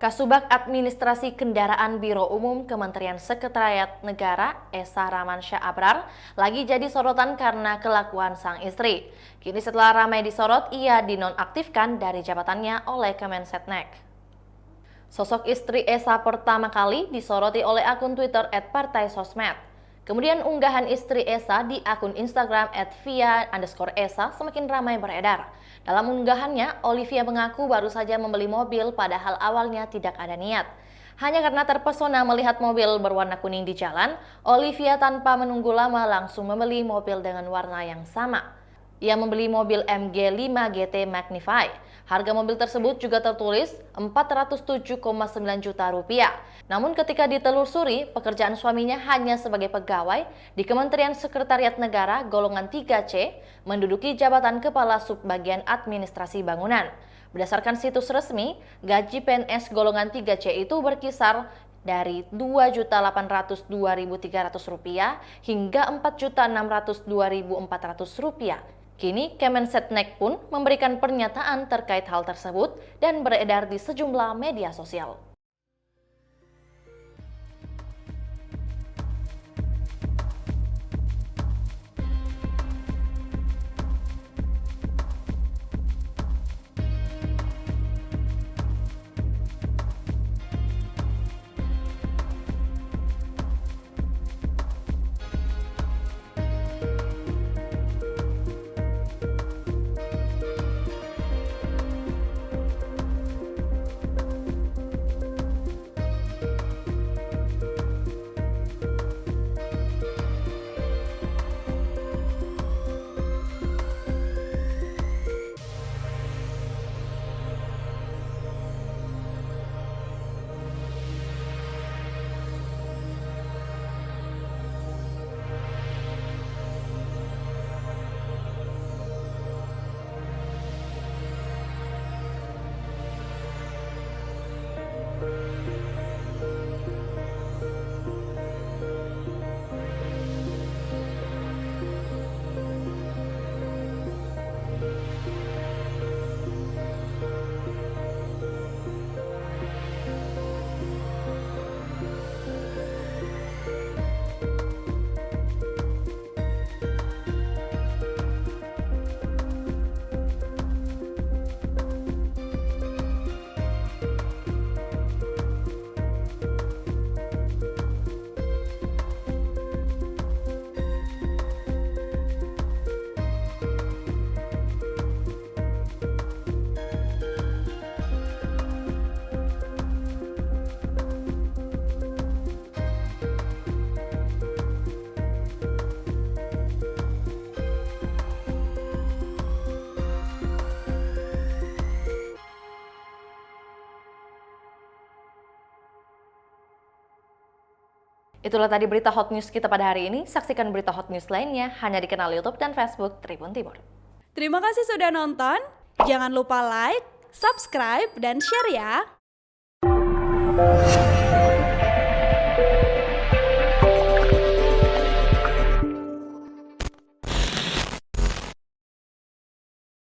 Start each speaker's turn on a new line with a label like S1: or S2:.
S1: Kasubag Administrasi Kendaraan Biro Umum Kementerian Sekretariat Negara Esa Ramansyah Abrar lagi jadi sorotan karena kelakuan sang istri. Kini setelah ramai disorot, ia dinonaktifkan dari jabatannya oleh Kemensetnek. Sosok istri Esa pertama kali disoroti oleh akun Twitter @partaisosmed. Kemudian unggahan istri Esa di akun Instagram @via_esa semakin ramai beredar. Dalam unggahannya, Olivia mengaku baru saja membeli mobil padahal awalnya tidak ada niat. Hanya karena terpesona melihat mobil berwarna kuning di jalan, Olivia tanpa menunggu lama langsung membeli mobil dengan warna yang sama. Ia membeli mobil MG5 GT Magnify. Harga mobil tersebut juga tertulis 407,9 juta rupiah. Namun ketika ditelusuri, pekerjaan suaminya hanya sebagai pegawai di Kementerian Sekretariat Negara golongan 3C, menduduki jabatan Kepala Subbagian Administrasi Bangunan. Berdasarkan situs resmi, gaji PNS golongan 3C itu berkisar dari Rp2.802.300 hingga Rp4.602.400. Kini Kemensetnek pun memberikan pernyataan terkait hal tersebut dan beredar di sejumlah media sosial. Itulah tadi berita hot news kita pada hari ini. Saksikan berita hot news lainnya hanya di kanal YouTube dan Facebook Tribun Timur.
S2: Terima kasih sudah nonton. Jangan lupa like, subscribe, dan share ya.